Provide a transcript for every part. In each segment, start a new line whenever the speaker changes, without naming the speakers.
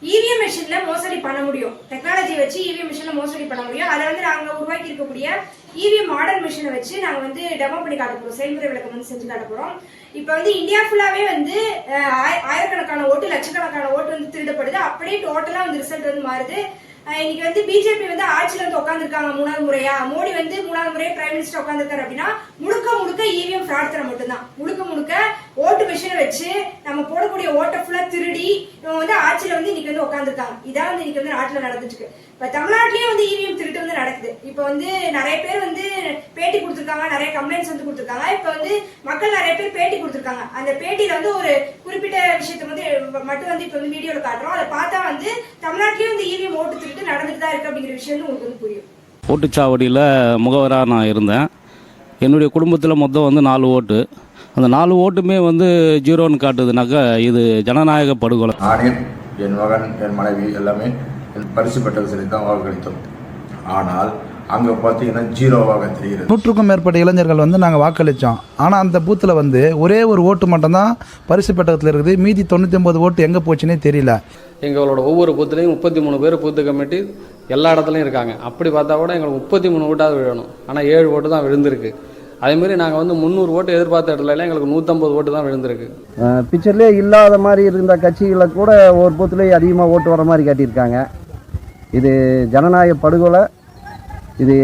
EVM மிஷின்ல மோசடி பண்ண முடியும். டெக்னாலஜி வச்சு இவிஎம் மிஷின்ல மோசடி பண்ண முடியும். அதை வந்து நாங்க உருவாக்கி இருக்கக்கூடிய இவிஎம் மாடர்ன் மிஷினை வச்சு நாங்க வந்து டெமோ பண்ணி காட்ட போறோம். செயல்முறை விளக்கம் வந்து செஞ்சு காட்ட போறோம். இப்ப வந்து இந்தியா ஃபுல்லாவே வந்து ஆயிரக்கணக்கான ஓட்டு, லட்சக்கணக்கான ஓட்டு வந்து திருடப்படுது. அப்படியே டோட்டலா வந்து ரிசல்ட் வந்து மாறுது. இன்னைக்கு வந்து பிஜேபி வந்து ஆட்சியில வந்து உட்காந்துருக்காங்க 3வது முறையா, மோடி வந்து 3வது முறையா பிரைம் மினிஸ்டர் உட்காந்துருக்காரு அப்படின்னா முழுக்க இவிஎம் ஃபிராட் தர மட்டும்தான். முழுக்க ஓட்டு மிஷினை வச்சு நம்ம போடக்கூடிய ஓட்டை ஃபுல்லா திருடி இவங்க வந்து ஆட்சியில வந்து இன்னைக்கு வந்து உட்காந்துருக்காங்க. இதான் வந்து இன்னைக்கு வந்து நாட்டுல நடந்துட்டு இருக்கு. இப்ப தமிழ்நாட்டிலேயே வந்து இவிஎம் திருட்டு வந்து நடக்குது. இப்ப வந்து நிறைய பேர் வந்து பேட்டி கொடுத்துருக்காங்க, நிறைய கம்ப்ளைண்ட்ஸ் வந்து கொடுத்துருக்காங்க. இப்ப வந்து மக்கள் நிறைய பேர் பேட்டி கொடுத்துருக்காங்க. அந்த பேட்டியில வந்து ஒரு குறிப்பிட்ட விஷயத்த வந்து மட்டும் வந்து இப்ப வந்து வீடியோல காட்டுறோம். அதை பார்த்தா வந்து தமிழ்நாட்டிலேயே வந்து இவிஎம் ஓட்டு திருட்டு நடந்துட்டு தான் இருக்கு அப்படிங்கிற விஷயம் வந்து உங்களுக்கு வந்து புரியும்.
ஓட்டுச்சாவடியில் முகவராக நான் இருந்தேன். என்னுடைய குடும்பத்தில் மொத்தம் வந்து 4 ஓட்டு. அந்த 4 ஓட்டுமே வந்து ஜீரோன்னு காட்டுதுனாக்கா இது ஜனநாயக படுகொலை.
நானே, என் மகன், என் மனைவி எல்லாமே பரிசு பெற்றது சரி தான் வாக்களித்தோம். ஆனால் அங்கே பார்த்தீங்கன்னா ஜீரோவாக தெரிகிறது.
100க்கும் மேற்பட்ட இளைஞர்கள் வந்து நாங்கள் வாக்களித்தோம். ஆனால் அந்த பூத்தில் வந்து ஒரே ஒரு ஓட்டு மட்டும்தான் பரிசு பெட்டகத்தில் இருக்குது. மீதி 99 ஓட்டு எங்கே போச்சுன்னே தெரியல.
எங்களோட ஒவ்வொரு பூத்துலேயும் 33 பேர் பூத்து கமிட்டி எல்லா இடத்துலையும் இருக்காங்க. அப்படி பார்த்தா கூட எங்களுக்கு 33 ஓட்டாவது விழணும். ஆனால் 7 ஓட்டு தான் விழுந்திருக்கு. அதேமாரி நாங்கள் வந்து 300 ஓட்டு எதிர்பார்த்த இடத்துல எங்களுக்கு 150 ஓட்டு தான் விழுந்திருக்கு.
பிக்சர்லேயே இல்லாத மாதிரி இருந்த கட்சிகளை கூட ஒரு பூத்துலேயே அதிகமாக ஓட்டு வர மாதிரி காட்டியிருக்காங்க. இது ஜனநாயக படுகொலை. இது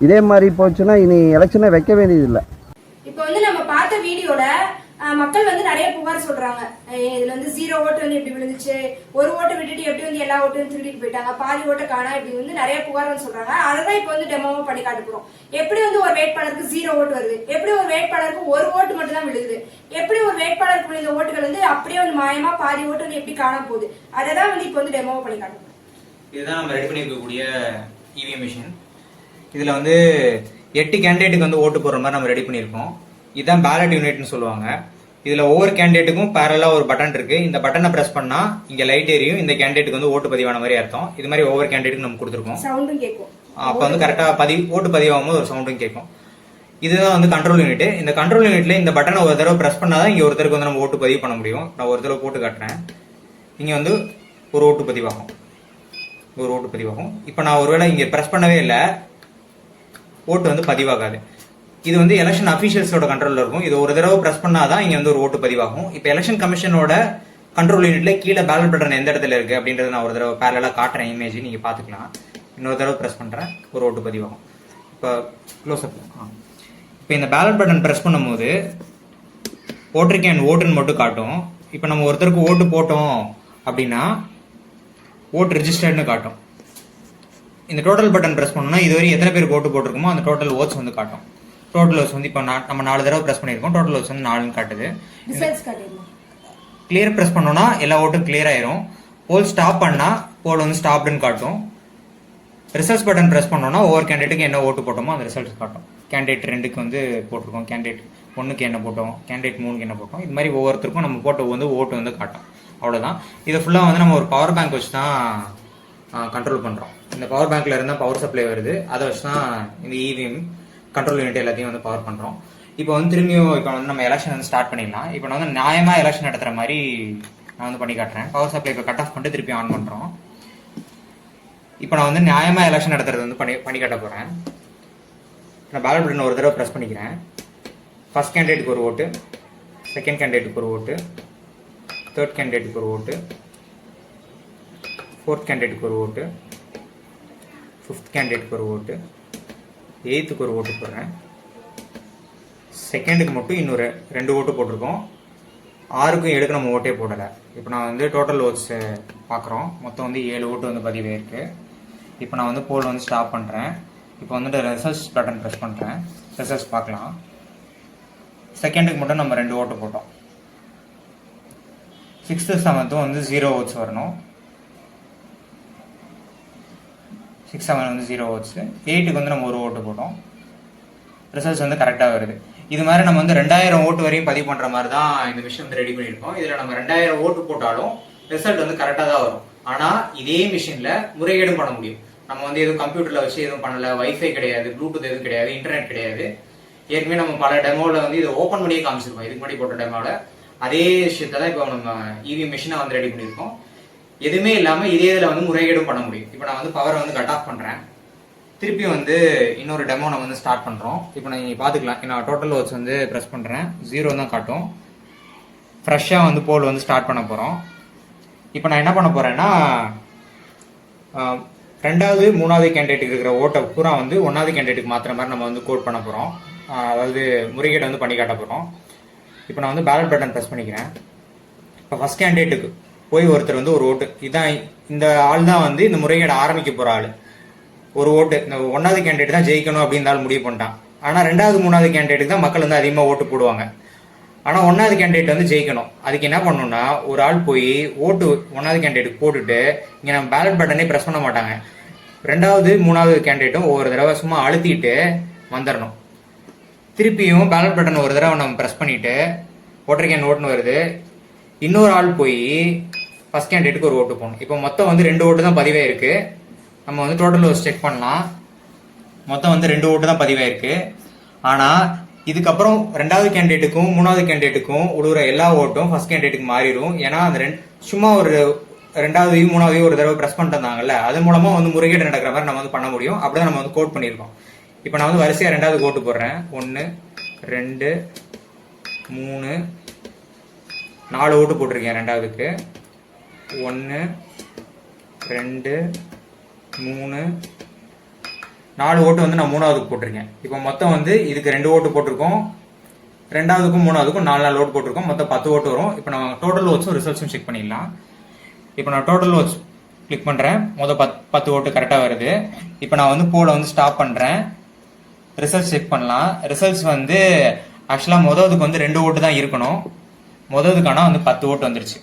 இதே மாதிரி போச்சுன்னா இனி எலெக்ஷனை வைக்க வேண்டியதில்லை.
இப்போ வந்து நம்ம பார்த்த வீடியோல மக்கள் வந்து நிறைய புகார் சொல்றாங்க. இதுல வந்து 0 ஓட்டு வந்து எப்படி விழுந்துச்சு, ஒரு ஓட்டு விட்டுட்டு எப்படி வந்து எல்லா ஓட்டையும் திருடிட்டு போயிட்டாங்க, பாதி ஓட்டை காணா, இப்படி வந்து நிறைய புகார் வந்து சொல்றாங்க. அதான் இப்போ வந்து டெமோவா பண்ணி காட்ட போறோம். எப்படி வந்து ஒரு வேட்பாளருக்கு 0 ஓட்டு வருது, எப்படி ஒரு வேட்பாளருக்கு ஒரு ஓட்டு மட்டும் தான் விழுகுது, எப்படி ஒரு வேட்பாளருக்கு விழுந்த ஓட்டுகள் வந்து அப்படியே வந்து மாயமா பாதி ஓட்டு வந்து எப்படி காண போகுது, அதான் வந்து இப்போ வந்து டெமோவா பண்ணி காட்ட போறோம்.
இதுதான் நம்ம ரெடி பண்ணிருக்கக்கூடிய இவிஎம் மிஷின். இதுல வந்து 8 கேண்டிடேட்டுக்கு வந்து ஓட்டு போடுற மாதிரி நம்ம ரெடி பண்ணிருக்கோம். இதுதான் பேலட் யூனிட்னு சொல்லுவாங்க. இதுல ஒவ்வொரு கேண்டிடேட்டுக்கும் பேரலா ஒரு பட்டன் இருக்கு. இந்த பட்டனை பிரஸ் பண்ணா இங்க லைட் எரியும். இந்த கேண்டிடேட்டுக்கு வந்து ஓட்டு பதிவான மாதிரி அர்த்தம். இது மாதிரி ஒவ்வொரு கேண்டிடேட்டுக்கு நம்ம கொடுத்துருக்கோம்.
சவுண்டும் கேட்கும்.
அப்ப வந்து கரெக்டா ஓட்டு பதிவாகும் போது ஒரு சவுண்டும் கேட்கும். இதுதான் வந்து கண்ட்ரோல் யூனிட். இந்த கண்ட்ரோல் யூனிட்ல இந்த பட்டனை ஒரு தடவை பிரஸ் பண்ணாதான் இங்க ஒருத்தருக்கு வந்து நம்ம ஓட்டு பதிவு பண்ண முடியும். நான் ஒரு தடவை போட்டு காட்டுறேன். இங்க வந்து ஒரு ஓட்டு பதிவாகும். இப்ப நான் ஒருவேளை இங்க பிரஸ் பண்ணவே இல்லை, ஓட்டு வந்து பதிவாகாது. இது வந்து எலெக்ஷன் அபிஷியல்ஸோட கண்ட்ரோல்ல இருக்கும். இது ஒரு தடவை பிரஸ் பண்ணாதான் இங்க வந்து ஒரு ஓட்டு பதிவாகும். இப்ப எலெக்ஷன் கமிஷனோட கண்ட்ரோல் யூனிட்ல கீழே பேலட் பட்டன் எந்த இடத்துல இருக்கு அப்படின்றத நான் ஒரு தடவை பேரலா காட்டுறேன். இமேஜ் நீங்க பாத்துக்கலாம். இன்னொரு தடவை பிரஸ் பண்றேன், ஒரு ஓட்டு பதிவாகும். இப்ப க்ளோஸ் அப். இப்ப இந்த பேலட் பட்டன் பிரஸ் பண்ணும்போது ஓட்டர் கேன் ஓட்டுன்னு மட்டும் காட்டும். இப்ப நம்ம ஒருத்தருக்கு ஓட்டு போட்டோம் அப்படின்னா ஓட்டு ரெஜிஸ்டர்ட்னு காட்டும். இந்த டோட்டல் பட்டன் பிரஸ் பண்ணோம்னா இதுவரை எத்தனை பேருக்கு ஓட்டு போட்டிருக்கோமோ அந்த டோட்டல் ஓட்ஸ் வந்து காட்டும். டோட்டல் ஓட்ஸ் வந்து இப்போ நம்ம 4 தடவை பிரஸ் பண்ணியிருக்கோம். டோட்டல் ஓட்ஸ் வந்து 4ன்னு காட்டுது. கிளியர் பிரஸ் பண்ணோம்னா எல்லா ஓட்டும் கிளியர் ஆயிரும். போல் ஸ்டாப் பண்ணா போல் வந்து ஸ்டாப்டுன்னு காட்டும். ரிசல்ட்ஸ் பட்டன் பிரஸ் பண்ணோம்னா ஒவ்வொரு கேண்டிடேட்டுக்கு என்ன ஓட்டு போட்டோமோ அந்த ரிசல்ட்ஸ் காட்டும். கேண்டிடேட் 2க்கு வந்து போட்டிருக்கோம், கேண்டிடேட் 1க்கு என்ன போட்டோம், கேண்டிடேட் 3க்கு என்ன போட்டோம், இது மாதிரி ஒவ்வொருத்தருக்கும் நம்ம போட்ட வந்து ஓட்டு வந்து காட்டும். அவ்வளோதான். இதை ஃபுல்லாக வந்து நம்ம ஒரு பவர் பேங்க் வச்சு தான் கண்ட்ரோல் பண்ணுறோம். இந்த பவர் பேங்க்ல இருந்தால் பவர் சப்ளை வருது. அதை வச்சு தான் இந்த இவிஎம் கண்ட்ரோல் யூனிட் எல்லாத்தையும் வந்து பவர் பண்ணுறோம். இப்போ வந்து திரும்பியும் இப்போ வந்து நம்ம எலெக்ஷன் வந்து ஸ்டார்ட் பண்ணிடலாம். இப்போ நான் வந்து நியாயமாக எலெக்ஷன் நடத்துகிற மாதிரி நான் வந்து பண்ணி காட்டுறேன். பவர் சப்ளை இப்போ கட் ஆஃப் பண்ணிட்டு திருப்பி ஆன் பண்ணுறோம். இப்போ நான் வந்து நியாயமாக எலெக்ஷன் நடத்துறது வந்து பண்ணி காட்ட போகிறேன். நான் பேலட் பட்டன் ஒரு தடவை ப்ரெஸ் பண்ணிக்கிறேன். ஃபர்ஸ்ட் கேண்டிடேட்டுக்கு ஒரு ஓட்டு, செகண்ட் கேண்டிடேட்டுக்கு ஒரு ஓட்டு, தேர்ட் கேண்டிடேட்டுக்கு ஒரு ஓட்டு, ஃபோர்த் கேண்டிடேட்டுக்கு ஒரு ஓட்டு, ஃபிஃப்த் கேண்டிடேட்டுக்கு ஒரு ஓட்டு, 8க்கு ஒரு ஓட்டு போடுறேன். செகண்டுக்கு மட்டும் இன்னொரு 2 ஓட்டு போட்டிருக்கோம். 6க்கும் 7க்கு நம்ம ஓட்டே போடலை. இப்போ நான் வந்து டோட்டல் ஓட்ஸ் பார்க்குறோம். மொத்தம் வந்து 7 ஓட்டு வந்து பதிவாயிருக்கு. இப்போ நான் வந்து போல் வந்து ஸ்டாப் பண்ணுறேன். இப்போ வந்துட்டு ரிசல்ட்ஸ் பட்டன் ப்ரெஸ் பண்ணுறேன். ரிசல்ட்ஸ் பார்க்கலாம். செகண்டுக்கு மட்டும் நம்ம 2 ஓட்டு போட்டோம். 6th 7th வந்து 0 ஓட்ஸ் வரணும். 6 7 வந்து 0 ஓட்ஸ். 8க்கு வந்து நம்ம ஒரு ஓட்டு போட்டோம். ரிசல்ட்ஸ் வந்து கரெக்டாக வருது. இது மாதிரி நம்ம வந்து 2000 ஓட்டு வரையும் பதிவு பண்ணுற மாதிரி தான் இந்த மிஷின் வந்து ரெடி பண்ணியிருக்கோம். இதில் நம்ம 2000 ஓட்டு போட்டாலும் ரிசல்ட் வந்து கரெக்டாக தான் வரும். ஆனால் இதே மிஷினில் முறைகேடும் பண்ண முடியும். நம்ம வந்து எதுவும் கம்ப்யூட்டரில் வச்சு எதுவும் பண்ணலை, வைஃபை கிடையாது, ப்ளூடூத் எதுவும் கிடையாது, இன்டர்நெட் கிடையாது. ஏற்கனவே நம்ம பல டெமோவில் வந்து இதை ஓப்பன் பண்ணியே காமிச்சிருக்கோம். இதுக்கு முன்னாடி போட்ட டெமோவில் அதே விஷயத்தான் இப்போ நம்ம இவி மிஷினை வந்து ரெடி பண்ணியிருக்கோம். எதுவுமே இல்லாமல் இதே இதில் வந்து முறைகேடும் பண்ண முடியும். இப்போ நான் வந்து பவரை வந்து கட் ஆஃப் பண்ணுறேன். திருப்பி வந்து இன்னொரு டெமோ நம்ம வந்து ஸ்டார்ட் பண்ணுறோம். இப்போ நீங்கள் பார்த்துக்கலாம், நான் டோட்டல் லோட்ஸ் வந்து ப்ரெஸ் பண்ணுறேன், 0 தான் காட்டும். ஃப்ரெஷ்ஷாக வந்து போல் வந்து ஸ்டார்ட் பண்ண போகிறோம். இப்போ நான் என்ன பண்ண போகிறேன்னா, ரெண்டாவது மூணாவது கேண்டிடேட்டுக்கு இருக்கிற ஓட்டை பூரா வந்து ஒன்றாவது கேண்டிடேட்டுக்கு மாற்றுற மாதிரி நம்ம வந்து கோட் பண்ண போகிறோம். அதாவது முறைகேடு வந்து பண்ணி காட்ட போகிறோம். இப்போ நான் வந்து பேலட் பட்டன் ப்ரெஸ் பண்ணிக்கிறேன். இப்போ ஃபஸ்ட் கேண்டிடேட்டுக்கு போய் ஒருத்தர் வந்து ஒரு ஓட்டு, இதான் இந்த ஆள் தான் வந்து இந்த முறைகேடு ஆரம்பிக்க போகிற ஆள். ஒரு ஓட்டு, இந்த ஒன்றாவது கேண்டிடேட் தான் ஜெயிக்கணும் அப்படின்னு முடிவு பண்ணிட்டான். ஆனால் ரெண்டாவது மூணாவது கேண்டிடேட்டுக்கு தான் மக்கள் வந்து அதிகமாக ஓட்டு போடுவாங்க. ஆனால் ஒன்றாவது கேண்டிடேட் வந்து ஜெயிக்கணும். அதுக்கு என்ன பண்ணணும்னா, ஒரு ஆள் போய் ஓட்டு ஒன்றாவது கேண்டிடேட்டுக்கு போட்டுட்டு இங்கே நம்ம பேலட் பட்டனே ப்ரெஸ் பண்ண மாட்டாங்க. ரெண்டாவது மூணாவது கேண்டிடேட்டும் ஒவ்வொரு தடவை சும்மா அழுத்திட்டு வந்துடணும். திருப்பியும் பேலட் பட்டன் ஒரு தடவை நம்ம ப்ரெஸ் பண்ணிட்டு ஓட்டர் கேன் ஓட்டுன்னு வருது. இன்னொரு ஆள் போய் ஃபர்ஸ்ட் கேண்டிடேட்டுக்கு ஒரு ஓட்டு போகணும். இப்போ மொத்தம் வந்து 2 ஓட்டு தான் பதிவாயிருக்கு. நம்ம வந்து டோட்டல் ஓட்ஸ் செக் பண்ணலாம். மொத்தம் வந்து 2 ஓட்டு தான் பதிவாயிருக்கு. ஆனால் இதுக்கப்புறம் ரெண்டாவது கேண்டிடேட்டுக்கும் மூணாவது கேண்டிடேட்டுக்கும் விடுற எல்லா ஓட்டும் ஃபர்ஸ்ட் கேண்டிடேட்டுக்கு மாறிடும். ஏன்னா அந்த சும்மா ஒரு ரெண்டாவதையும் மூணாவதையும் ஒரு தடவை ப்ரெஸ் பண்ணிட்டு இருந்தாங்கல்ல, அது மூலமா வந்து முறைகேடு நடக்கிற மாதிரி நம்ம வந்து பண்ண முடியும். அப்படிதான் நம்ம வந்து கோட் பண்ணியிருக்கோம். இப்போ நான் வந்து வரிசையாக ரெண்டாவது ஓட்டு போடுறேன். 1 2 3 4 ஓட்டு போட்டிருக்கேன் ரெண்டாவதுக்கு. 1 2 3 4 ஓட்டு வந்து நான் மூணாவதுக்கு போட்டிருக்கேன். இப்போ மொத்தம் வந்து இதுக்கு 2 ஓட்டு போட்டிருக்கோம். ரெண்டாவதுக்கும் மூணாவதுக்கும் 4 ஓட்டு போட்டிருக்கோம். மொத்தம் 10 ஓட்டு வரும். இப்போ நம்ம டோட்டல் ஓட்ஸும் ரிசல்ட்ஸும் செக் பண்ணிடலாம். இப்போ நான் டோட்டல் ஓட்ஸ் கிளிக் பண்ணுறேன். மொதல் 10 ஓட்டு கரெக்டாக வருது. இப்போ நான் வந்து போல வந்து ஸ்டாப் பண்ணுறேன். ரிசல்ட்ஸ் செக் பண்ணலாம். ரிசல்ட்ஸ் வந்து ஆக்சுவலாக மொதலுக்கு வந்து 2 ஓட்டு தான் இருக்கணும். மொதலுக்கான வந்து 10 ஓட்டு வந்துருச்சு.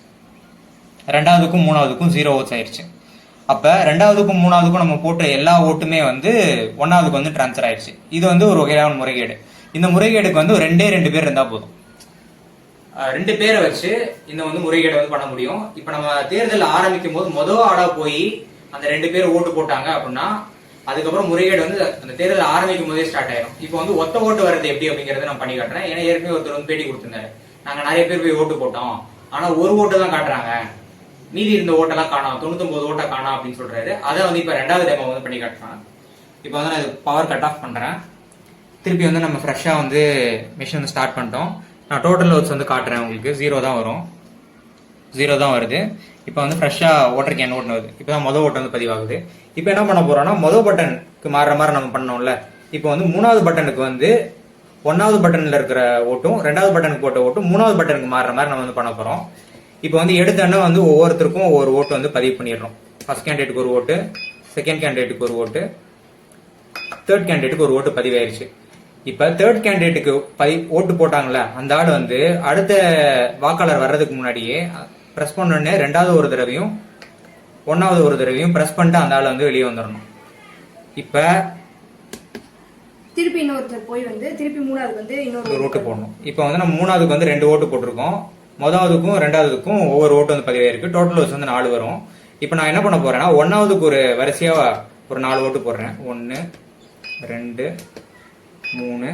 ரெண்டாவதுக்கும் மூணாவதுக்கும் 0 ஓட்ஸ் ஆயிடுச்சு. அப்போ ரெண்டாவதுக்கும் மூணாவதுக்கும் நம்ம போட்ட எல்லா ஓட்டுமே வந்து ஒன்றாவதுக்கு வந்து டிரான்ஸ்ஃபர் ஆயிடுச்சு. இது வந்து ஒரு வகையான முறைகேடு. இந்த முறைகேடுக்கு வந்து 2 பேர் இருந்தால் போதும். 2 பேரை வச்சு இந்த வந்து முறைகேடை வந்து பண்ண முடியும். இப்போ நம்ம தேர்தல் ஆரம்பிக்கும் போது மொதல் ஆடா போய் அந்த 2 பேர் ஓட்டு போட்டாங்க அப்படின்னா அதுக்கப்புறம் முறைகேடு வந்து அந்த தேர்தல் ஆரம்பிக்கும் போதே ஸ்டார்ட் ஆயிடும். இப்போ வந்து ஒத்த ஓட்டு வர்றது எப்படி அப்படிங்கறத நான் பண்ணி காட்டுறேன். ஏன்னா ஏற்கனவே ஒருத்தர் வந்து பேட்டி கொடுத்திருந்தாரு, நாங்க நிறைய பேர் போய் ஓட்டு போட்டோம், ஆனா ஒரு ஓட்டு தான் காட்டுறாங்க, மீதி இருந்த ஓட்டெல்லாம் காணோம், 99 ஓட்டை காணோம் அப்படின்னு சொல்றாரு. அதை வந்து இப்ப ரெண்டாவது டெமோ வந்து பண்ணி காட்டுறாங்க. இப்போ வந்து நான் பவர் கட் ஆஃப் பண்றேன். திருப்பி வந்து நம்ம ஃப்ரெஷ்ஷா வந்து மிஷின் வந்து ஸ்டார்ட் பண்ணிட்டோம். நான் டோட்டல் ஓட்ஸ் வந்து காட்டுறேன். உங்களுக்கு 0 தான் வரும், 0 தான் வருது. இப்போ வந்து ஃப்ரெஷ்ஷாக ஓட்டர் கேன் ஓட்டு வருது. இப்போ தான் மொதல் ஓட்டு வந்து பதிவாகுது. இப்போ என்ன பண்ண போறோம்னா, மொதல் பட்டனுக்கு மாறுற மாதிரி நம்ம பண்ணோம்ல, இப்போ வந்து மூணாவது பட்டனுக்கு வந்து ஒன்றாவது பட்டனில் இருக்கிற ஓட்டும் ரெண்டாவது பட்டனுக்கு போட்ட ஓட்டும் மூணாவது பட்டனுக்கு மாறுற மாதிரி நம்ம வந்து பண்ண போகிறோம். இப்போ வந்து எடுத்தோன்னா வந்து ஒவ்வொருத்தருக்கும் ஒவ்வொரு ஓட்டு வந்து பதிவு பண்ணிடுறோம். ஃபர்ஸ்ட் கேண்டிடேட்டுக்கு ஒரு ஓட்டு, செகண்ட் கேண்டிடேட்டுக்கு ஒரு ஓட்டு, தேர்ட் கேண்டிடேட்டுக்கு ஒரு ஓட்டு பதிவாயிருச்சு. இப்போ தேர்ட் கேண்டிடேட்டுக்கு ஓட்டு போட்டாங்களே அந்த ஆள் வந்து அடுத்த வாக்காளர் வர்றதுக்கு முன்னாடியே ப்ரெஸ் பண்ணோடனே ரெண்டாவது ஒரு தடவையும் ஒன்றாவது ஒரு தடவையும் ப்ரெஸ் பண்ணிட்டு அந்த ஆள் வந்து வெளியே வந்துடணும். இப்போ
திருப்பி இன்னொருத்தர் போய் வந்து திருப்பி மூணாவதுக்கு வந்து இன்னொரு
ஓட்டு போடணும். இப்போ வந்து நம்ம மூணாவதுக்கு வந்து 2 ஓட்டு போட்டிருக்கோம். முதலாவதுக்கும் ரெண்டாவதுக்கும் ஒவ்வொரு ஓட்டு வந்து பதிவாயிருக்கு. டோட்டல் ஓட்ஸ் வந்து 4 வரும். இப்போ நான் என்ன பண்ண போறேன்னா, ஒன்றாவதுக்கு ஒரு வரிசையாக ஒரு 4 ஓட்டு போடுறேன். 1 2 3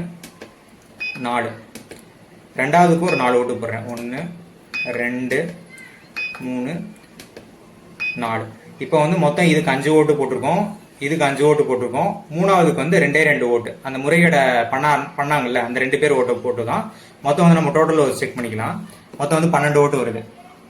4. ரெண்டாவதுக்கும் ஒரு 4 ஓட்டு போடுறேன். 1 2 3 4. இப்போ வந்து மொத்தம் இதுக்கு 5 ஓட்டு போட்டிருக்கோம், இதுக்கு 5 ஓட்டு போட்டிருக்கோம். மூணாவதுக்கு வந்து 2 ஓட்டு. அந்த முறைகேடை பண்ணாங்கல்ல அந்த 2 பேர் ஓட்டு போட்டு தான் மொத்தம் வந்து நம்ம டோட்டல் ஓட்டு செக் பண்ணிக்கலாம். மொத்தம் வந்து 12 ஓட்டு வருது.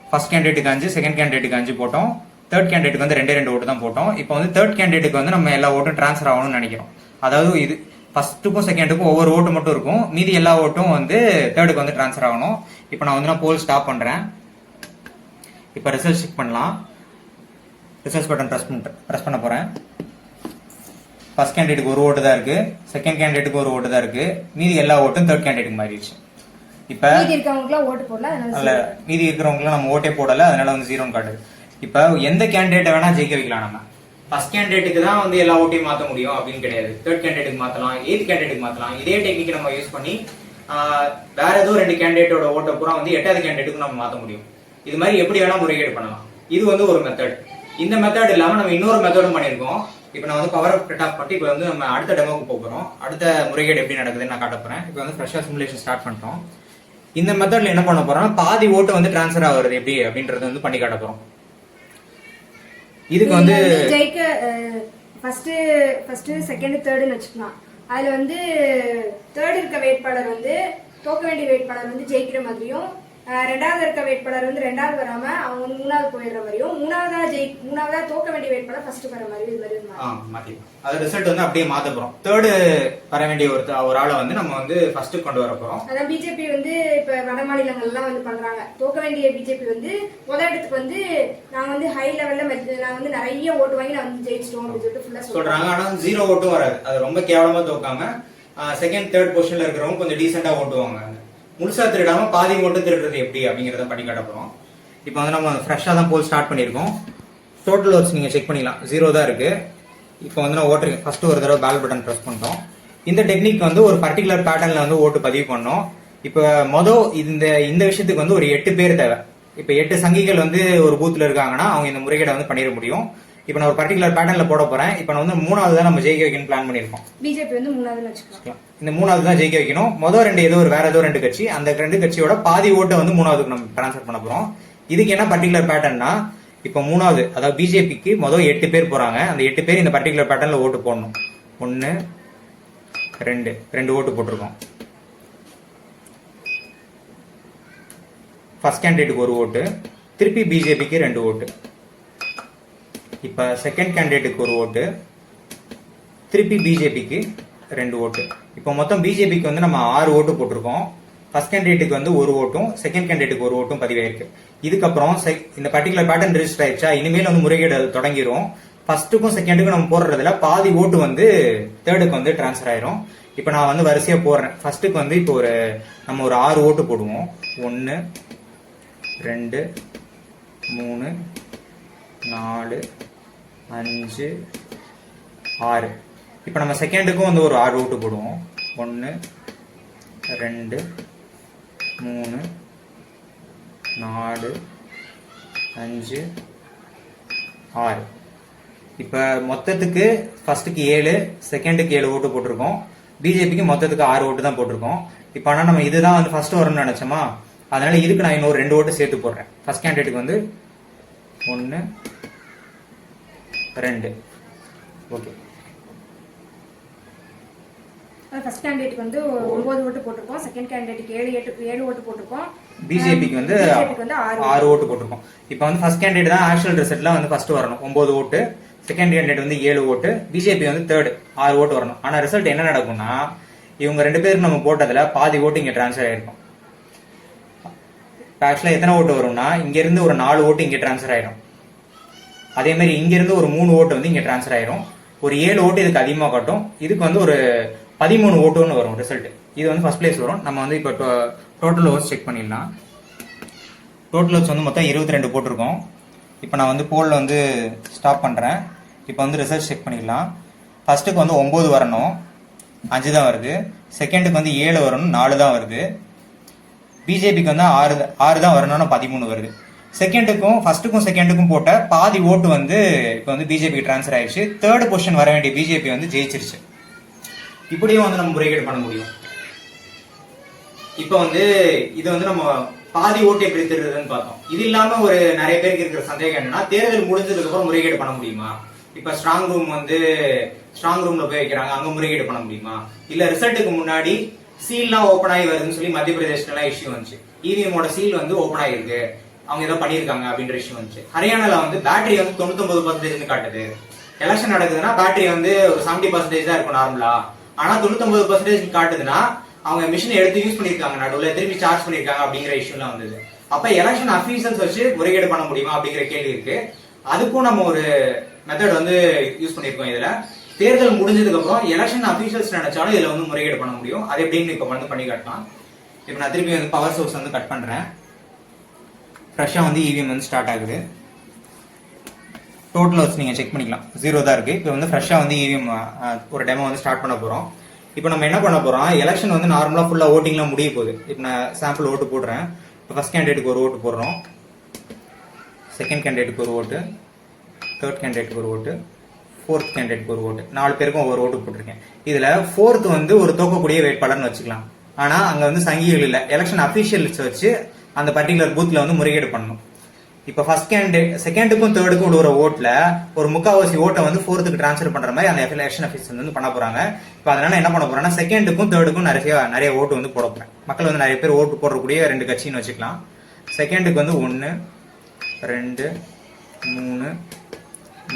ஃபர்ஸ்ட் கேண்டிடேட்டுக்கு 5, செகண்ட் கேண்டிடேட்டுக்கு 5 போட்டோம். தேர்ட் கேண்டிடேட்டுக்கு வந்து 2 ஓட்டு தான் போட்டோம். இப்போ வந்து தேர்ட் கேண்டிடேட்டுக்கு வந்து நம்ம எல்லா ஓட்டும் டிரான்ஸ்ஃபர் ஆகணும்னு நினைக்கிறோம். அதாவது இது ஃபர்ஸ்ட்டுக்கும் செகண்டுக்கும் ஒவ்வொரு ஓட்டு மட்டும் இருக்கும், மீதி எல்லா ஓட்டும் வந்து தேர்டுக்கு வந்து டிரான்ஸ்ஃபர் ஆகணும். இப்போ நான் வந்து போல் ஸ்டாப் பண்றேன். இப்போ ரிசல்ட் செக் பண்ணலாம். ரிசல்ட் பட்டன் ப்ரெஸ் பண்ண போறேன். ஃபர்ஸ்ட் கேண்டிடேட்டுக்கு ஒரு ஓட்டு தான் இருக்கு, செகண்ட் கேண்டிடேட்டுக்கு ஒரு ஓட்டு தான் இருக்கு, மீதி எல்லா ஓட்டும் தேர்ட் கேண்டிடேட்டுக்கு மாறிடுச்சு. இப்போ
மீதி இருக்கிறவங்கலாம் ஓட்டு போடல, அதனால
மீதி இருக்கிறவங்கலாம் நம்ம ஓட்டே போடல, அதனால வந்து 0ன்னு காட்டுது. இப்போ எந்த கேண்டிடேட்டை வேணா ஜெயிக்க வைக்கலாம். நம்ம ஃபர்ஸ்ட் கேண்டிடேட்டுக்கு தான் வந்து எல்லா ஓட்டையும் மாற்ற முடியும் அப்படின்னு கிடையாது. தேர்ட் கேண்டிடேட்டுக்கு மாற்றலாம், 8th கேண்டிடேட்டுக்கு மாற்றலாம். இதே டெக்னிக் நம்ம யூஸ் பண்ணி வேற ஏதோ 2 கேண்டிடேட்டோட ஓட்டை பூரா வந்து 8வது கேண்டிடேட்டுக்கு நம்ம மாற்ற முடியும். இது மாதிரி எப்படி வேணா முறைகேடு பண்ணலாம். இது வந்து ஒரு மெத்தட். இந்த மெத்தட் இல்லாமல் நம்ம இன்னொரு மெத்தடும் பண்ணியிருக்கோம். இப்போ நான் வந்து பவர் கட் ஆஃப் பண்ணி இப்போ வந்து நம்ம அடுத்த டெமோக்கு போகிறோம். அடுத்த முறைகேடு எப்படி நடக்குதுன்னு நான் காட்ட போறேன். இப்போ வந்து ஃப்ரெஷ்ஷாக சிமுலேஷன் ஸ்டார்ட் பண்ணிட்டோம். இந்த மெத்தட்ல என்ன பண்ண போறோம்னா, பாதி ஓட்டு வந்து டிரான்ஸ்ஃபர் ஆகுறது எப்படி அப்படின்றது வந்து பண்ணி காட்ட போறோம். இதுக்கு வந்து
ஜெயிக்க ஃபர்ஸ்ட் செகண்ட் தேர்டுன்னு வச்சுக்கலாம். அதுல வந்து தேர்ட் இருக்க வேட்பாளர் வந்து தோக்க வேண்டிய வேட்பாளர் வந்து ஜெயிக்கிற மாதிரியும், ரெண்டாவது இருக்க வேட்பாளர் வந்து ரெண்டாவது வராம அவங்க வந்து மூணாவது போயிடுற மாதிரியும், மூணாவதா தோக்க வேண்டிய வேட்பாளர் ஃபர்ஸ்ட் வர மாதிரி இது மாதிரி
மாத்திக்கலாம். அது ரிசல்ட் வந்து அப்படியே மாத்த போறோம். தேர்டு வர வேண்டிய ஒரு ஆளை வந்து நம்ம வந்து ஃபர்ஸ்ட் கொண்டு வர போறோம்.
அதான் பிஜேபி வந்து இப்ப வட மாநிலங்கள்லாம் வந்து பண்றாங்க. தோக்க வேண்டிய பிஜேபி வந்து முதல் இடத்துக்கு வந்து நாங்க வந்து ஹை லெவல்ல நாங்க வந்து நிறைய ஓட்டு வாங்கி நான் வந்து ஜெயிச்சிட்டோம் அப்படின்னு சொல்லிட்டு ஃபுல்லா
சொல்றாங்க. ஆனா 0 ஓட்டும் வராது. அது ரொம்ப கேவலமா தோக்காம செகண்ட் தேர்ட் பொசிஷன்ல இருக்கிறவங்க கொஞ்சம் டீசெண்டா ஓட்டுவாங்க. முழுசா திருடாம பாதி ஓட்டு திருடுறது எப்படி அப்படிங்கறத பண்ணி காட்ட போறோம். இப்போ வந்து நம்ம ஃப்ரெஷ்ஷா தான் போல் ஸ்டார்ட் பண்ணிருக்கோம். டோட்டல் ஓட்ஸ் நீங்க செக் பண்ணிக்கலாம், 0 தான் இருக்கு. இப்போ வந்து நான் ஓட்டுறேன். ஃபர்ஸ்ட் ஒரு தடவை பேல் பட்டன் பிரஸ் பண்ணிட்டோம். இந்த டெக்னிக் வந்து ஒரு பர்டிகுலர் பேட்டர்ன்ல வந்து ஓட்டு பதிவு பண்ணோம். இப்போ இந்த விஷயத்துக்கு வந்து ஒரு 8 பேர் தேவை. இப்போ 8 சங்கிகள் வந்து ஒரு பூத்துல இருக்காங்கன்னா அவங்க இந்த முறைகேடை வந்து பண்ணிட முடியும். இப்போ நான் ஒரு பர்டிகுலர் பேட்டர்ன்ல போட போறேன். இப்போ நான் வந்து 3வது தான் நம்ம ஜெயிக்க வைக்கணும் பிளான் பண்ணிருக்கோம்.
பிஜேபி வந்து 3வது வச்சுக்கலாம்.
இந்த 3வது தான் ஜெயிக்க வைக்கணும். மொதல் 2 வேற ஏதோ 2 கட்சி, அந்த 2 கட்சியோட பாதி ஓட்டை வந்து 3வதுக்கு நம்ம டிரான்ஸ்ஃபர் பண்ண போறோம். இதுக்கு என்ன பர்டிகுலர் பேட்டர்னா, இப்போ 3வது அதாவது பிஜேபிக்கு மொதல் 8 பேர் போறாங்க. அந்த 8 பேர் இந்த பர்டிகுலர் பேட்டர்ன்ல ஓட்டு போடணும். 1 2 ஓட்டு போட்டிருக்கோம். ஃபர்ஸ்ட் கேண்டிடேட்டுக்கு ஒரு ஓட்டு, திருப்பி பிஜேபிக்கு 2 ஓட்டு. இப்ப செகண்ட் கேண்டிடேட்டுக்கு ஒரு ஓட்டு, திருப்பி பிஜேபிக்கு 2 ஓட்டு. இப்போ மொத்தம் பிஜேபிக்கு வந்து நம்ம 6 ஓட்டு போட்டிருக்கோம். ஃபர்ஸ்ட் கேண்டிடேட்டுக்கு வந்து ஒரு ஓட்டும், செகண்ட் கேண்டிடேட்டுக்கு ஒரு ஓட்டும் பதிவாயிருக்கு. இதுக்கப்புறம் இந்த பர்டிகுலர் பேட்டர்ன் ரெஜிஸ்டர் ஆயிடுச்சா, இனிமேல் வந்து முறைகேடு தொடங்கிரும். ஃபர்ஸ்ட்டுக்கும் செகண்டுக்கும் நம்ம போடுறதுல பாதி ஓட்டு வந்து தேர்டுக்கு வந்து டிரான்ஸ்ஃபர் ஆயிரும். இப்போ நான் வந்து வரிசையா போடுறேன். ஃபர்ஸ்ட்டுக்கு வந்து இப்போ நம்ம ஒரு 6 ஓட்டு போடுவோம். 1 2 3 4 5 6. இப்போ நம்ம செகண்டுக்கும் வந்து ஒரு 6 ஓட்டு போடுவோம். 1 2 3 4 5 6. இப்போ மொத்தத்துக்கு ஃபர்ஸ்ட்டுக்கு 7, செகண்டுக்கு 7 ஓட்டு போட்டிருக்கோம். பிஜேபிக்கு மொத்தத்துக்கு 6 ஓட்டு தான் போட்டிருக்கோம். இப்போ ஆனால் நம்ம இதுதான் வந்து ஃபர்ஸ்ட் வரும்னு நினைச்சோமா, அதனால இதுக்கு நான் இன்னொரு 2 ஓட்டு சேர்த்து போடுறேன். ஃபர்ஸ்ட் கேண்டிடேட்டுக்கு வந்து 1 2. ஓகே.
ஃபர்ஸ்ட் கேண்டிடேட்டுக்கு வந்து 9 ஓட்டு போட்டிருக்கோம். செகண்ட் கேண்டிடேட்டுக்கு 7 ஓட்டு போட்டிருக்கோம்.
பிஜேபிக்கு வந்து 6 ஓட்டு போட்டிருக்கோம். இப்போ வந்து ஃபர்ஸ்ட் கேண்டிடேட் தான் ஆக்சுவல் ரிசல்ட்ல வந்து ஃபர்ஸ்ட் வரணும், 9 ஓட்டு. செகண்ட் கேண்டிடேட் வந்து 7 ஓட்டு. பிஜேபி வந்து தேர்ட், 6 ஓட்டு வரணும். ஆனா ரிசல்ட் என்ன நடக்கும்னா, இவங்க 2 பேருக்கு நம்ம போட்டதுல பாதி ஓட்டு இங்க டிரான்ஸ்ஃபர் ஆயிருக்கும். ஆக்சுவலா எத்தனை ஓட்டு வரும்னா, இங்க இருந்து ஒரு 4 ஓட்டு இங்க டிரான்ஸ்ஃபர் ஆயிரும். அதே மாதிரி இங்க இருந்து ஒரு 3 ஓட்டு வந்து இங்க டிரான்ஸ்ஃபர் ஆயிரும். ஒரு 7 ஓட்டு இதுக்கு அதிகமா காட்டும். இதுக்கு வந்து ஒரு 13 ஓட்டுன்னு வரும் ரிசல்ட். இது வந்து ஃபர்ஸ்ட் பிளேஸ் வரும். நம்ம வந்து இப்போ டோட்டல் ஓட்ஸ் செக் பண்ணிடலாம். டோட்டல் ஓட்ஸ் வந்து மொத்தம் 22 போட்டிருக்கோம். இப்போ நான் வந்து போல்ல வந்து ஸ்டாப் பண்றேன். இப்போ வந்து ரிசல்ட் செக் பண்ணிடலாம். ஃபர்ஸ்ட்டுக்கு வந்து 9 வரணும், 5 தான் வருது. செகண்டுக்கு வந்து 7 வரணும், 4 தான் வருது. பிஜேபிக்கு வந்து 6 தான் வரணும்னா 13 வருது. செகண்டுக்கும் ஃபர்ஸ்ட்டுக்கும் செகண்டுக்கும் போட்ட பாதி ஓட்டு வந்து இப்போ வந்து பிஜேபிக்கு டிரான்ஸ்ஃபர் ஆயிடுச்சு. தேர்ட் பொசிஷன் வர வேண்டிய பிஜேபி வந்து ஜெயிச்சிருச்சு. இப்படியும் வந்து நம்ம முறைகேடு பண்ண முடியும். இப்போ வந்து இது வந்து நம்ம பாதி ஓட்டு எப்படி திருடுறதுன்னு பார்த்தோம். இது இல்லாம ஒரு நிறைய பேருக்கு இருக்கிற சந்தேகம் என்னன்னா, தேர்தல் முடிஞ்சதுக்கு அப்புறம் முறைகேடு பண்ண முடியுமா? இப்ப ஸ்ட்ராங் ரூம்ல போய் வைக்கிறாங்க, அங்க முறைகேடு பண்ண முடியுமா? இல்ல ரிசல்ட்டுக்கு முன்னாடி சீல்லாம் ஓபன் ஆகி வருதுன்னு சொல்லி மத்திய பிரதேஷ்ல எல்லாம் இஷ்யூ வந்துச்சு. இவிஎமோட சீல் வந்து ஓபன் ஆகிருக்கு, அவங்க ஏதோ பண்ணிருக்காங்க அப்படின்ற இஷ்யூ வந்துச்சு. ஹரியானால வந்து பேட்டரி வந்து 99% காட்டுது. எலெக்ஷன் நடக்குதுன்னா பேட்டரி வந்து ஒரு 70% தான் இருக்கும் நார்மலா. ஆனா 99% காட்டுதுன்னா அவங்க மிஷினை எடுத்து யூஸ் பண்ணிருக்காங்க, நடுவில் திருப்பி சார்ஜ் பண்ணிருக்காங்க அப்படிங்கிற இஷ்யூலாம் வந்தது. அப்ப எலெக்ஷன் அபிஷியல்ஸ் வச்சு முறைகேடு பண்ண முடியுமா அப்படிங்கிற கேள்வி இருக்கு. அதுக்கும் நம்ம ஒரு மெத்தட் வந்து யூஸ் பண்ணிருக்கோம். இதுல தேர்தல் முடிஞ்சதுக்கு அப்புறம் எலெக்ஷன் அபிஷியல்ஸ் நினைச்சாலும் இதுல வந்து முறைகேடு பண்ண முடியும். அது எப்படின்னு இப்ப வந்து பண்ணி காட்டலாம். இப்ப நான் திருப்பி வந்து பவர் சோர்ஸ் வந்து கட் பண்றேன். ஃப்ரெஷ்ஷா வந்து இவிஎம் வந்து ஸ்டார்ட் ஆகுது. டோட்டல் வச்சு நீங்க செக் பண்ணிக்கலாம், 0 தான் இருக்கு. இப்போ வந்து ஃப்ரெஷ்ஷா வந்து இவிஎம் ஒரு டெமோ வந்து ஸ்டார்ட் பண்ண போறோம். இப்போ நம்ம என்ன பண்ண போறோம், எலெக்ஷன் வந்து நார்மலா ஃபுல்லா ஓட்டிங்லாம் முடிய போகுது. இப்போ நான் சாம்பிள் ஓட்டு போடுறேன். இப்போ ஃபர்ஸ்ட் கேண்டிடேட்டுக்கு ஒரு ஓட்டு போடுறோம், செகண்ட் கேண்டிடேட்டுக்கு ஒரு ஓட்டு, தேர்ட் கேண்டிடேட்டுக்கு ஒரு ஓட்டு, ஃபோர்த் கேண்டிடேட்டுக்கு ஒரு ஓட்டு. 4 பேருக்கும் ஒவ்வொரு ஓட்டு போட்டிருக்கேன். இதுல ஃபோர்த் வந்து ஒரு தோக்கக்கூடிய வேட்பாளர்னு வச்சுக்கலாம். ஆனா அங்க வந்து சங்கிகள் இல்ல, எலெக்ஷன் அபிஷியல்ஸ் வச்சு அந்த பர்டிகுலர் பூத்ல வந்து முறைகேடு பண்ணணும். இப்போ செகண்டுக்கும் தேர்டுக்கும் விடுற ஓட்டுல ஒரு முக்காவாசி ஓட்டை வந்து ஃபோர்த்துக்கு டிரான்ஸ்ஃபர் பண்ற மாதிரி அந்த எலெக்ஷன் ஆஃபீஸர் வந்து பண்ண போறாங்க. இப்போ அதனால என்ன பண்ண போறேன்னா செகண்டுக்கும் தேர்டுக்கும் நிறைய ஓட்டு வந்து போட போறேன். மக்கள் வந்து நிறைய பேர் ஓட்டு போடக்கூடிய 2 கட்சின்னு வச்சுக்கலாம். செகண்டுக்கு வந்து 1 2 3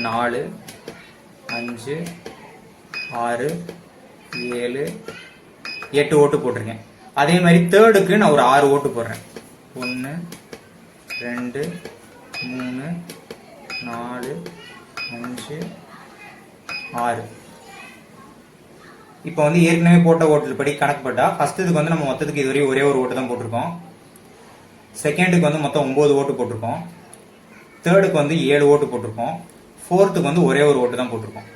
4 5 6 7 8 ஓட்டு போட்டிருக்கேன். அதே மாதிரி தேர்டுக்கு நான் ஒரு 6 ஓட்டு போடுறேன். 1 2 3 4 5 6. இப்போ வந்து ஏற்கனவே போட்ட ஓட்டுல படி கணக்கு பட்டா ஃபர்ஸ்ட் இதுக்கு வந்து நம்ம மொத்தத்துக்கு இதுவரை ஒரே ஒரு ஓட்டு தான் போட்டிருக்கோம். செகண்டுக்கு வந்து மொத்தம் 9 ஓட்டு போட்டிருக்கோம். தேர்டுக்கு வந்து 7 ஓட்டு போட்டிருக்கோம். ஃபோர்த்துக்கு வந்து ஒரே ஒரு ஓட்டு தான் போட்டிருக்கோம்.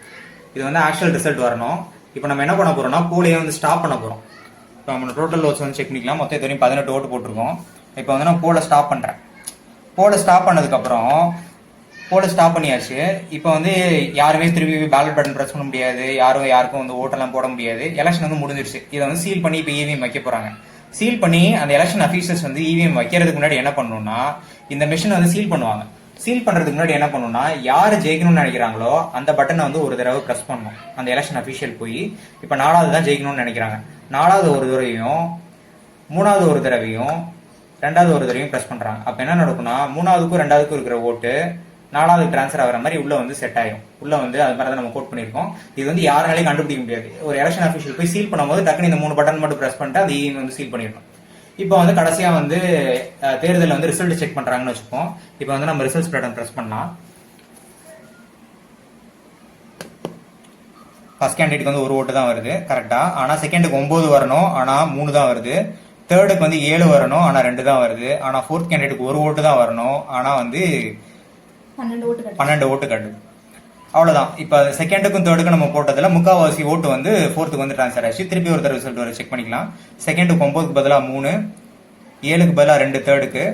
இது வந்து ஆக்சுவல் ரிசல்ட் வரணும். இப்போ நம்ம என்ன பண்ண போறோம்னா போலையே வந்து ஸ்டாப் பண்ண போறோம். இப்போ நம்ம டோட்டல் ஓட்ஸ் வந்து செக் பண்ணிக்கலாம். மொத்தம் இதுவரையும் 18 ஓட்டு போட்டிருக்கோம். இப்போ வந்து நான் போல ஸ்டாப் பண்றேன். போல ஸ்டாப் பண்ணதுக்கப்புறம் போல ஸ்டாப் பண்ணியாச்சு. இப்போ வந்து யாருமே திருப்பி பேலட் பட்டன் பிரஸ் பண்ண முடியாது, யாருக்கும் வந்து ஓட்டெல்லாம் போட முடியாது. எலெக்ஷன் வந்து முடிஞ்சிருச்சு. இதை வந்து சீல் பண்ணி இப்போ இவிஎம் வைக்க போறாங்க. சீல் பண்ணி அந்த எலெக்ஷன் அஃபீஷியல்ஸ் வந்து இவிஎம் வைக்கிறதுக்கு முன்னாடி என்ன பண்ணணும்னா இந்த மிஷினை வந்து சீல் பண்ணுவாங்க. சீல் பண்றதுக்கு முன்னாடி என்ன பண்ணணும்னா யாரு ஜெயிக்கணும்னு நினைக்கிறாங்களோ அந்த பட்டனை வந்து ஒரு தடவை பிரஸ் பண்ணணும். அந்த எலெக்ஷன் அஃபீஷியல் போய் இப்போ 4வது தான் ஜெயிக்கணும்னு நினைக்கிறாங்க. 4வது ஒரு தடவையும் 3வது ஒரு தடவையும் 2வது ஒரு தடவையும் பிரஸ் பண்றாங்க. அப்ப என்ன நடக்கும்னா 3வதுக்கும் 2வதுக்கும் இருக்கிற ஓட்டு 4வது டிரான்ஸ்ஃபர் ஆகிற மாதிரி உள்ள வந்து செட் ஆகும். உள்ள வந்து அது மாதிரி தான் நம்ம கோட் பண்ணிருக்கோம். இது வந்து யாராலையும் கண்டுபிடிக்க முடியாது. ஒரு எலெக்ஷன் அஃபீஷியல் போய் சீல் பண்ணும்போது டக்குனு இந்த 3 பட்டன் மட்டும் பிரஸ் பண்ணிட்டு அந்த இவிஎம் வந்து சீல் பண்ணிடணும். இப்போ வந்து கடைசியா வந்து தேர்தலில் வந்து ரிசல்ட் செக் பண்றாங்கன்னு வச்சுப்போம். இப்போ வந்து நம்ம ரிசல்ட்ஸ் பட்டன் பிரஸ் பண்ணலாம். ஃபர்ஸ்ட் கேண்டிடேட்டுக்கு வந்து ஒரு ஓட்டு தான் வருது கரெக்டா. ஆனா செகண்டுக்கு 9 வரணும், ஆனா 3 தான் வருது. தேர்டுக்கு வந்து 7 வரணும், ஆனா 2 தான் வருது. ஆனா ஃபோர்த் கேண்டிடேட்டுக்கு ஒரு ஓட்டு தான் வரணும், ஆனா வந்து 12 ஓட்டு கட்டு. அவ்வளவுதான். இப்ப செகண்டுக்கும் தேர்டுக்கும் நம்ம போட்டதுல முக்காவாசி ஓட்டு வந்து ஃபோர்த்துக்கு வந்து டிரான்ஸ்ஃபர் ஆச்சு. திருப்பி ஒரு தடவை ரிசல்ட் வர செக் பண்ணிக்கலாம். செகண்டுக்கு 9க்கு பதிலா 3, 7க்கு பதிலா 2 தேர்டுக்கு,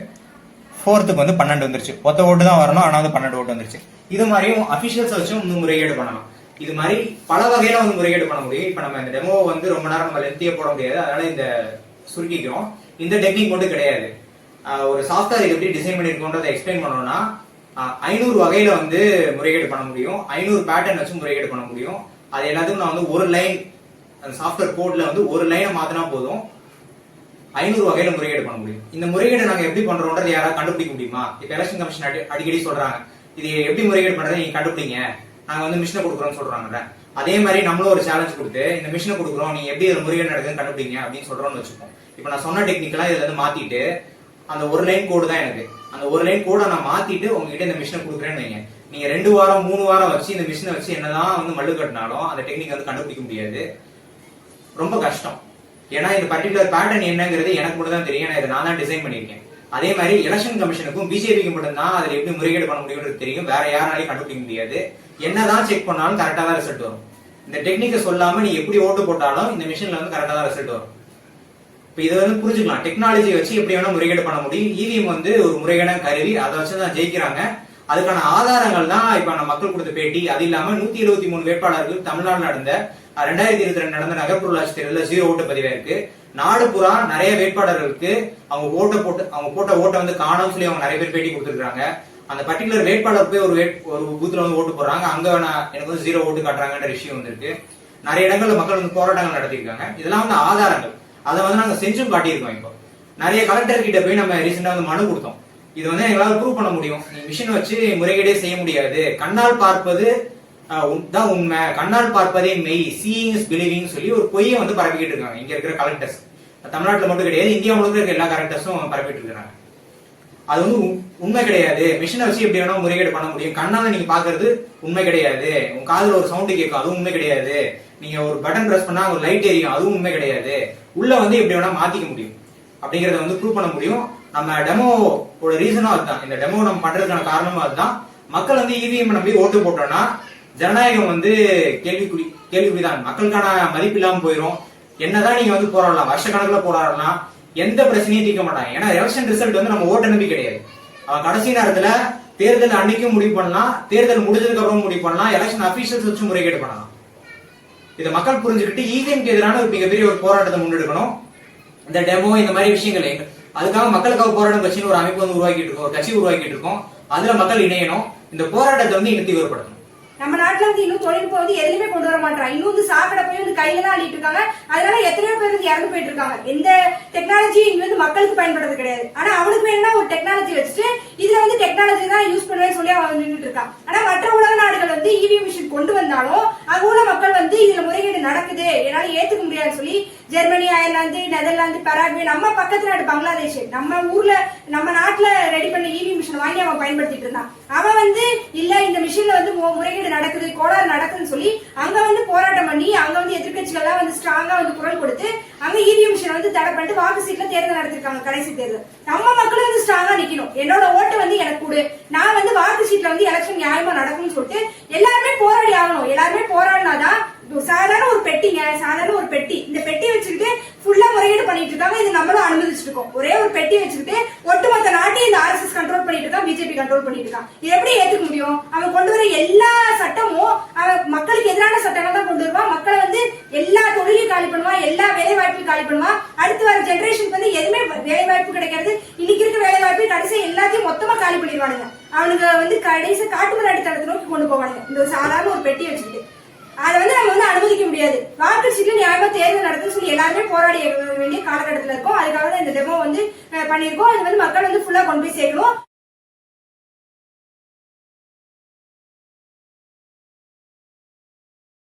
ஃபோர்த்துக்கு வந்து 12 வந்துருச்சு. மொத்த ஓட்டு தான் வரணும், ஆனா வந்து 12 ஓட்டு வந்துருச்சு. இது மாதிரியும் அபிஷியல்ஸ் வச்சும் வந்து முறைகேடு பண்ணலாம். இது மாதிரி பல வகையில வந்து முறைகேடு பண்ண முடியும். இப்ப நம்ம இந்த டெமோ வந்து ரொம்ப நேரம் நம்ம லென்த்தியா போட முடியாது, அதனால இந்த சுருக்கிக்கிறோம். இந்த டெக்னிக் மட்டும் கிடையாது. ஒரு சாஃப்ட்வேர் இது எப்படி டிசைன் பண்ணிருக்கோன்றதை எக்ஸ்பிளைன் பண்ணோம்னா 500 வகையில வந்து முறைகேடு பண்ண முடியும். 500 பேட்டர்ன் வச்சு முறைகேடு பண்ண முடியும். அது எல்லாத்துக்கும் நான் வந்து ஒரு லைன் அந்த சாஃப்ட்வேர் கோட்ல வந்து ஒரு லைனை மாத்தினா போதும் 500 வகையில முறைகேடு பண்ண முடியும். இந்த முறைகேடு நாங்க எப்படி பண்றோம்ன்றது யாராவது கண்டுபிடிக்க முடியுமா? இப்ப எலெக்ஷன் கமிஷன் அடிக்கடி சொல்றாங்க இது எப்படி முறைகேடு பண்றதை நீங்க கண்டுபிடிங்க, நாங்க வந்து மிஷினை கொடுக்குறோம்னு சொல்றாங்க. அதே மாதிரி நம்மளும் ஒரு சேலஞ்ச் கொடுத்து இந்த மிஷினை கொடுக்குறோம், நீங்க எப்படி இதுல முறைகேடு நடக்குதுன்னு கண்டுபிடிங்க அப்படின்னு சொல்றோம்னு வச்சுப்போம். இப்ப நான் சொன்ன டெக்னிக்கெல்லாம் இதுல இருந்து மாத்திட்டு அந்த ஒரு லைன் கோடு தான் எனக்கு. அந்த ஒரு லைன் கோடை நான் மாத்திட்டு உங்ககிட்ட இந்த மிஷினை கொடுக்குறேன்னு வைங்க. நீங்க 2 வாரம் 3 வாரம் வச்சு இந்த மிஷினை வச்சு என்னதான் வந்து மல்லு கட்டினாலும் அந்த டெக்னிக் வந்து கண்டுபிடிக்க முடியாது. ரொம்ப கஷ்டம். ஏன்னா இந்த பர்டிகுலர் பேட்டர்ன் என்னங்கிறது எனக்கு மட்டும் தான் தெரியும். இதை நான் தான் டிசைன் பண்ணிருக்கேன். அதே மாதிரி எலெக்ஷன் கமிஷனுக்கும் பிஜேபிக்கு மட்டும் தான் அதுல எப்படி முறைகேடு பண்ண முடியும்ன்றது தெரியும். வேற யாராலையும் கண்டுபிடிக்க முடியாது. என்னதான் செக் பண்ணாலும் கரெக்டா தான் ரிசல்ட் வரும். இந்த டெக்னிக்கை சொல்லாம நீ எப்படி ஓட்டு போட்டாலும் இந்த மிஷின்ல வந்து கரெக்டா தான் ரிசல்ட் வரும். இப்ப இதை வந்து புரிஞ்சுக்கலாம். டெக்னாலஜி வச்சு எப்படி வேணா முறைகேடு பண்ண முடியும். இவிஎம் வந்து ஒரு முறைகேடான கருவி, அதை வச்சுதான் ஜெயிக்கிறாங்க. அதுக்கான ஆதாரங்கள் தான் இப்ப நம்ம மக்கள் கொடுத்த பேட்டி. அது இல்லாம 173 வேட்பாளர்கள் தமிழ்நாடு நடந்த 2022 நடந்த நகர்ப்புற உள்ளாட்சி தேர்தலில் 0 ஓட்டு பதிவாயிருக்கு. நாடு புறா நிறைய வேட்பாளர்களுக்கு அவங்க போட்ட ஓட்டை வந்து காணோம்னு சொல்லி அவங்க நிறைய பேர் பேட்டி கொடுத்துருக்காங்க. அந்த பர்டிகுலர் வேட்பாளர் போய் ஒரு பூத்துல வந்து ஓட்டு போடுறாங்க, அங்க எனக்கு வந்து 0 ஓட்டு காட்டுறாங்கன்ற விஷயம் வந்திருக்கு. நிறைய இடங்கள்ல மக்கள் வந்து போராட்டங்கள் நடத்திருக்காங்க. இதெல்லாம் வந்து ஆதாரங்கள். அதை வந்து நாங்க செஞ்சும் காட்டியிருக்கோம். இப்போ நிறைய கலெக்டர் கிட்ட போய் நம்ம ரீசெண்டா வந்து மனு கொடுத்தோம். இது வந்து எங்களால் ப்ரூவ் பண்ண முடியும். மிஷின் வச்சு முறைகேடே செய்ய முடியாது, கண்ணால் பார்ப்பது தான் உண்மை, கண்ணால் பார்ப்பதே மெய், சீயிங் இஸ் பிலீவிங் சொல்லி ஒரு பொய்யை வந்து பரப்பிக்கிட்டு இருக்காங்க இங்க இருக்கிற கலெக்டர்ஸ். தமிழ்நாட்டில் மட்டும் கிடையாது, இந்தியா முழுக்க இருக்க எல்லா கலெக்டர்ஸும் பரப்பிட்டு இருக்காங்க. அது வந்து உண்மை கிடையாது. மிஷினை வச்சு எப்படி வேணா முறைகேடு பண்ண முடியும். கண்ணால நீங்க பாக்குறது உண்மை கிடையாது. உங்க காதுல ஒரு சவுண்ட் கேட்கும், அதுவும் உண்மை கிடையாது. நீங்க ஒரு பட்டன் பிரஸ் பண்ணா ஒரு லைட் எரியும், அதுவும் உண்மை கிடையாது. உள்ள வந்து எப்படி வேணா மாத்திக்க முடியும் அப்படிங்கறத வந்து ப்ரூவ் பண்ண முடியும். நம்ம டெமோவோட ரீசனும் அதுதான். இந்த டெமோ நம்ம பண்றதுக்கான காரணமும் அதுதான். மக்கள் வந்து இவிஎம் நம்பி ஓட்டு போட்டோம்னா ஜனநாயகம் வந்து கேள்விக்குறிதான். மக்களுக்கான மதிப்பு இல்லாம போயிடும். என்னதான் நீங்க வந்து போராடலாம், வருஷ கணக்குல போராடலாம், எந்த பிரச்சனையும் தீர்க்க மாட்டாங்க. ஏன்னா எலெக்ஷன் ரிசல்ட் வந்து நம்ம ஓட்ட நம்பி கிடையாது. கடைசி நேரத்துல தேர்தல் அன்னைக்கும் முடிவு பண்ணலாம், தேர்தல் முடிஞ்சதுக்கு அப்புறம் முடிவு பண்ணலாம், எலெக்ஷன் அபிஷியல்ஸ் வச்சு முறைகேடு பண்ணலாம். இதை மக்கள் புரிஞ்சுக்கிட்டு இவிஎம்க்கு எதிரான ஒரு மிகப்பெரிய ஒரு போராட்டத்தை முன்னெடுக்கணும். இந்த டெமோ இந்த மாதிரி விஷயங்கள் அதுக்காக மக்களுக்காக போராடும் கட்சின்னு ஒரு அமைப்பு வந்து உருவாக்கிட்டு இருக்கோம், ஒரு கட்சி உருவாக்கிட்டு இருக்கோம். அதுல மக்கள் இணையணும். இந்த போராட்டத்தை வந்து இன்னும் தீவிரப்படுத்தணும்.
நம்ம நாட்டுல வந்து இன்னும் தொழில்நுட்பம் வந்து எதுவுமே கொண்டு வர மாட்டாங்க. இன்னும் வந்து சாக்கடை போய் வந்து கையில தான் அள்ளிட்டு இருக்காங்க. அதனால எத்தனையோ பேர் வந்து இறந்து போயிட்டு இருக்காங்க. எந்த டெக்னாலஜி இங்க வந்து மக்களுக்கு பயன்படுறது கிடையாது. ஆனா அவனுக்கு வேணும்னா ஒரு டெக்னாலஜி வச்சுட்டு இதுல வந்து டெக்னாலஜி தான் யூஸ் பண்ணுவேன்னு சொல்லி அவன் நின்றுட்டு இருக்கான். ஆனா மற்ற உலக நாடுகள் வந்து இவிஎம் மிஷின் கொண்டு வந்தாலும் அங்க உள்ள மக்கள் வந்து இதுல முறைகேடு நடக்குது, என்னால ஏத்துக்க முடியாதுன்னு சொல்லி ஜெர்மனி, அயர்லாந்து, நெதர்லாந்து, பராகுவே, நம்ம பக்கத்து நாடு பங்களாதேஷ், நம்ம ஊர்ல நம்ம நாட்டுல ரெடி பண்ண இவி மிஷின் வாங்கி அவன் பயன்படுத்திட்டு இருந்தான். அவன் வந்து இல்ல இந்த மிஷின்ல வந்து முறைகேடு நடக்குது, கோளாறு நடக்குதுன்னு சொல்லி அங்க வந்து போராட்டம் பண்ணி அங்க வந்து எதிர்கட்சிகள்லாம் வந்து ஸ்ட்ராங்கா வந்து குரல் கொடுத்து அங்க இவிஎம் மிஷின் வந்து தடை பண்ணிட்டு வாக்கு சீட்ல தேர்தல் நடத்திருக்காங்க. கடைசி தேர்தல் நம்ம மக்களும் வந்து ஸ்ட்ராங்கா நிக்கணும். என்னோட ஓட்டு வந்து எனக்கு கொடு, நான் வந்து வாக்கு சீட்ல வந்து எலெக்ஷன் நியாயமா நடக்கும்னு சொல்லிட்டு எல்லாருமே போராடி ஆகணும். எல்லாருமே போராடினாதான் சாதாரண ஒரு பெட்டிங்க, சாதாரண ஒரு பெட்டி, இந்த பெட்டி வச்சுக்கிட்டு ஃபுல்லா முறையீடு பண்ணிட்டு இருக்காங்க. இது நம்மளும் அனுமதிச்சுட்டு இருக்கோம். ஒரே ஒரு பெட்டி வச்சுக்கிட்டு ஒட்டுமொத்த நாட்டையும் இந்த ஆர்எஸ்எஸ் கண்ட்ரோல் பண்ணிட்டு இருக்கான், பிஜேபி கண்ட்ரோல் பண்ணிட்டு இருக்கான். இது எப்படி ஏத்துக்க முடியும்? அவன் கொண்டு வர எல்லா சட்டமும் அவன் மக்களுக்கு எதிரான சட்டங்கள் தான் கொண்டு வருவான். மக்களை வந்து எல்லா தொழிலையும் காலி பண்ணுவான், எல்லா வேலை வாய்ப்பையும் காலி பண்ணுவான். அடுத்து வர ஜெனரேஷனுக்கு வந்து எதுவுமே வேலை வாய்ப்பு கிடைக்காது. இன்னைக்கு இருக்க வேலை வாய்ப்பு கடைசி எல்லாத்தையும் மொத்தமா காலி பண்ணிடுவானுங்க. அவனுக்கு வந்து கடைசி காட்டுமர அடித்தளத்தை நோக்கி கொண்டு போவானுங்க. இந்த ஒரு சாதாரண ஒரு பெட்டி வச்சுக்கிட்டு அதை வந்து நம்ம வந்து அனுமதிக்க முடியாது. வாக்கு சீட்ல நியாயமா தேர்தல் நடத்துன்னு சொல்லி எல்லாருமே போராடி வேண்டிய காலகட்டத்தில் இருக்கும். அதுக்காக தான் இந்த டெமோ வந்து பண்ணியிருக்கோம். அது வந்து மக்கள் வந்து ஃபுல்லா கொண்டு போய் சேர்க்கணும்.